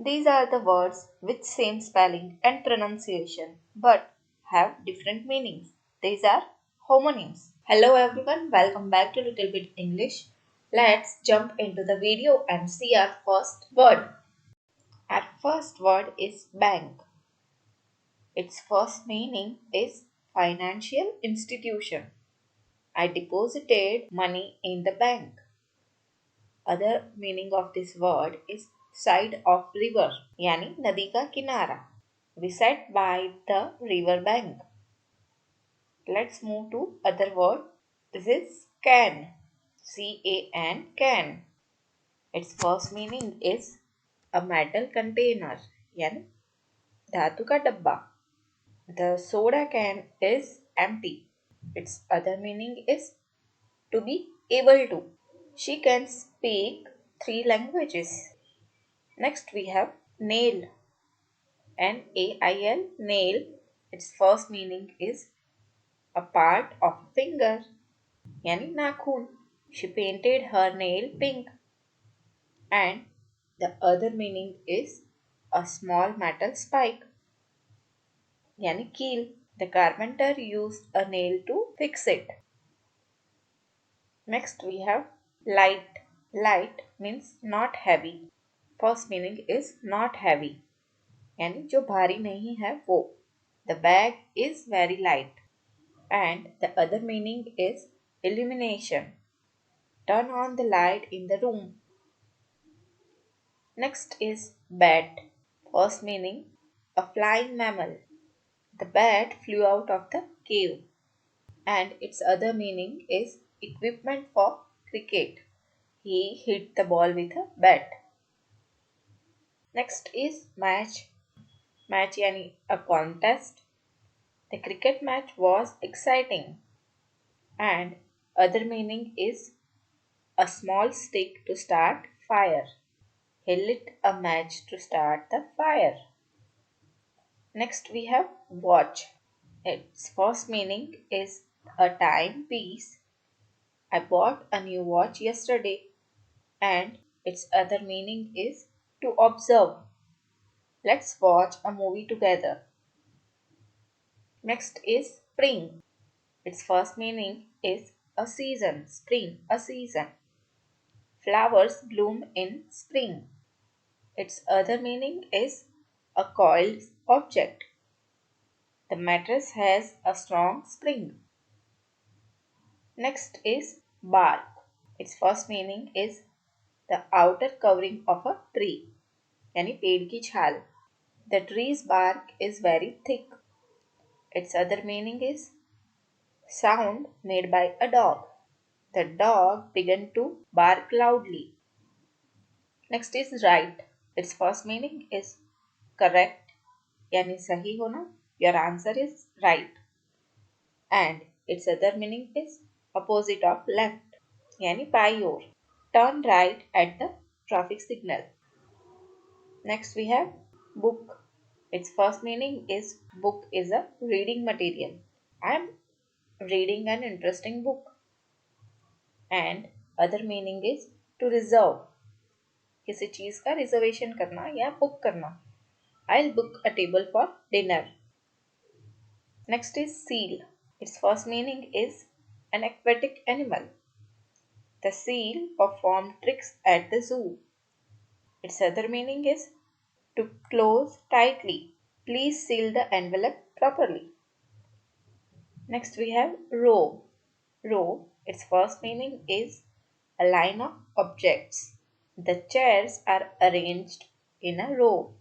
These are the words with same spelling and pronunciation but have different meanings. These are homonyms. Hello everyone, welcome back to Little Bit English. Let's jump into the video and see our first word. Our first word is bank. Its first meaning is financial institution. I deposited money in the bank. Other meaning of this word is side of river, यानी नदी का किनारा. We sat by the river bank. Let's move to other word. This is can. C-A-N, can. Its first meaning is a metal container, यानी धातु का डब्बा. The soda can is empty. Its other meaning is to be able to. She can speak 3 languages. Next we have nail. N-A-I-L, nail. Its first meaning is a part of a finger, yani nakhun. She painted her nail pink. And the other meaning is a small metal spike, yani keel. The carpenter used a nail to fix it. Next we have light. Light means not heavy. First meaning is not heavy, यानी जो भारी नहीं है वो. The bag is very light. And the other meaning is illumination. Turn on the light in the room. Next is bat. First meaning a flying mammal. The bat flew out of the cave. And its other meaning is equipment for cricket. He hit the ball with a bat. Next is match. Match yani a contest. The cricket match was exciting. And other meaning is a small stick to start fire. He lit a match to start the fire. Next we have watch. Its first meaning is a timepiece. I bought a new watch yesterday. And its other meaning is to observe. Let's watch a movie together. Next is spring. Its first meaning is a season, spring, a season. Flowers bloom in spring. Its other meaning is a coiled object. The mattress has a strong spring. Next is bark. Its first meaning is the outer covering of a tree, यानी पेड़ की छाल. The tree's bark is very thick. Its other meaning is sound made by a dog. The dog began to bark loudly. Next is right. Its first meaning is correct, यानी सही होना. Your answer is right. And its other meaning is opposite of left, यानी बाई ओर. Turn right at the traffic signal. Next we have book. Its first meaning is book is a reading material. I am reading an interesting book. And other meaning is to reserve. किसी चीज का reservation करना या book करना. I'll book a table for dinner. Next is seal. Its first meaning is an aquatic animal. The seal performed tricks at the zoo. Its other meaning is to close tightly. Please seal the envelope properly. Next we have row. Row, its first meaning is a line of objects. The chairs are arranged in a row.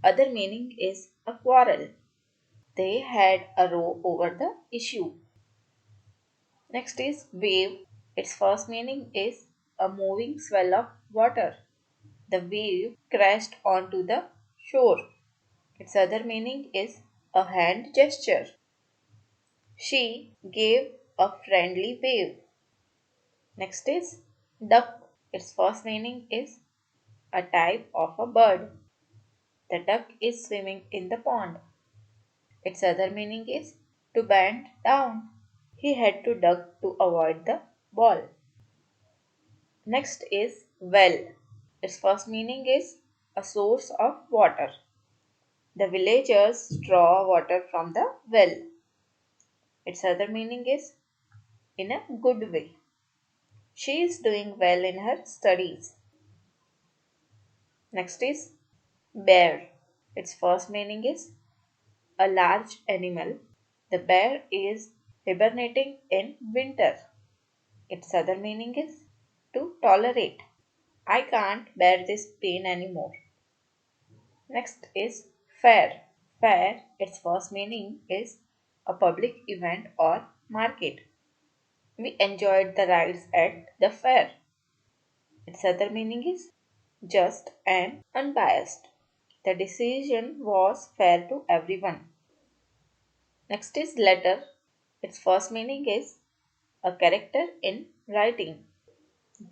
Other meaning is a quarrel. They had a row over the issue. Next is wave. Its first meaning is a moving swell of water. The wave crashed onto the shore. Its other meaning is a hand gesture. She gave a friendly wave. Next is duck. Its first meaning is a type of a bird. The duck is swimming in the pond. Its other meaning is to bend down. He had to duck to avoid the ball. Next is well. Its first meaning is a source of water. The villagers draw water from the well. Its other meaning is in a good way. She is doing well in her studies. Next is bear. Its first meaning is a large animal. The bear is hibernating in winter. Its other meaning is to tolerate. I can't bear this pain anymore. Next is fair. Fair, its first meaning is a public event or market. We enjoyed the rides at the fair. Its other meaning is just and unbiased. The decision was fair to everyone. Next is letter. Its first meaning is a character in writing.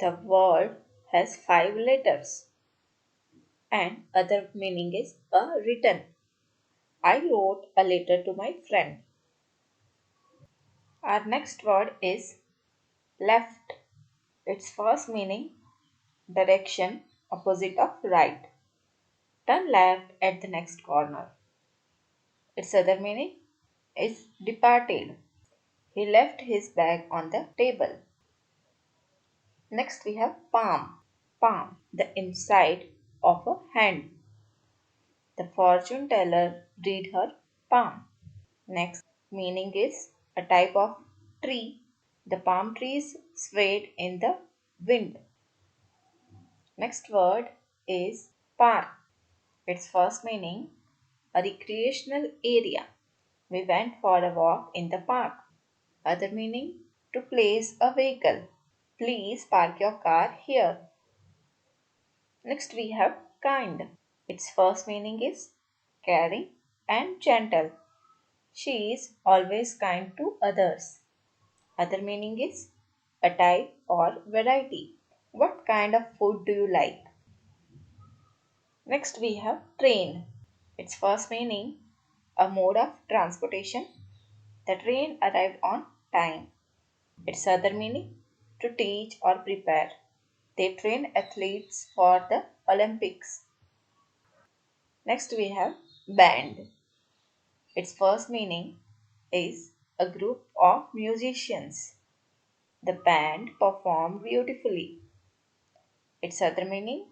The word has 5 letters. And other meaning is a written. I wrote a letter to my friend. Our next word is left. Its first meaning direction opposite of right. Turn left at the next corner. Its other meaning is departed. He left his bag on the table. Next we have palm. Palm, the inside of a hand. The fortune teller read her palm. Next meaning is a type of tree. The palm trees swayed in the wind. Next word is park. Its first meaning a recreational area. We went for a walk in the park. Other meaning to place a vehicle. Please park your car here. Next we have kind. Its first meaning is caring and gentle. She is always kind to others. Other meaning is a type or variety. What kind of food do you like? Next we have train. Its first meaning a mode of transportation. The train arrived on time. Its other meaning to teach or prepare. They train athletes for the Olympics. Next we have band. Its first meaning is a group of musicians. The band performed beautifully. Its other meaning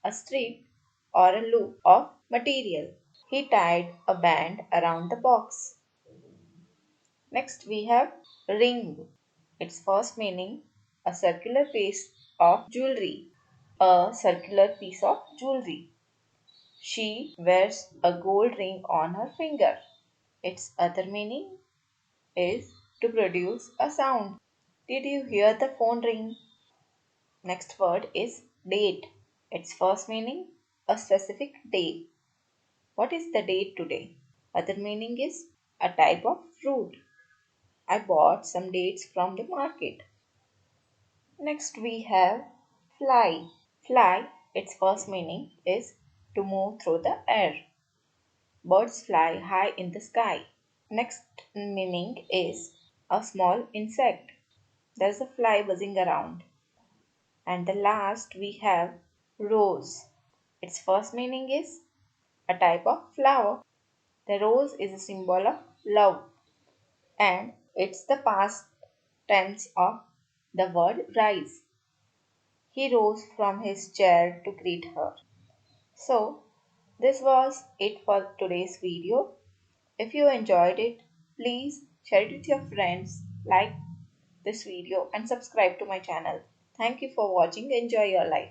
a strip or a loop of material. He tied a band around the box. Next we have ring. Its first meaning a circular piece of jewelry. A circular piece of jewelry. She wears a gold ring on her finger. Its other meaning is to produce a sound. Did you hear the phone ring? Next word is date. Its first meaning a specific day. What is the date today? Other meaning is a type of fruit. I bought some dates from the market. Next we have fly. Fly, its first meaning is to move through the air. Birds fly high in the sky. Next meaning is a small insect. There's a fly buzzing around. And the last we have rose. Its first meaning is a type of flower. The rose is a symbol of love and it's the past tense of the word rise. He rose from his chair to greet her. So, this was it for today's video. If you enjoyed it, please share it with your friends, like this video and subscribe to my channel. Thank you for watching. Enjoy your life.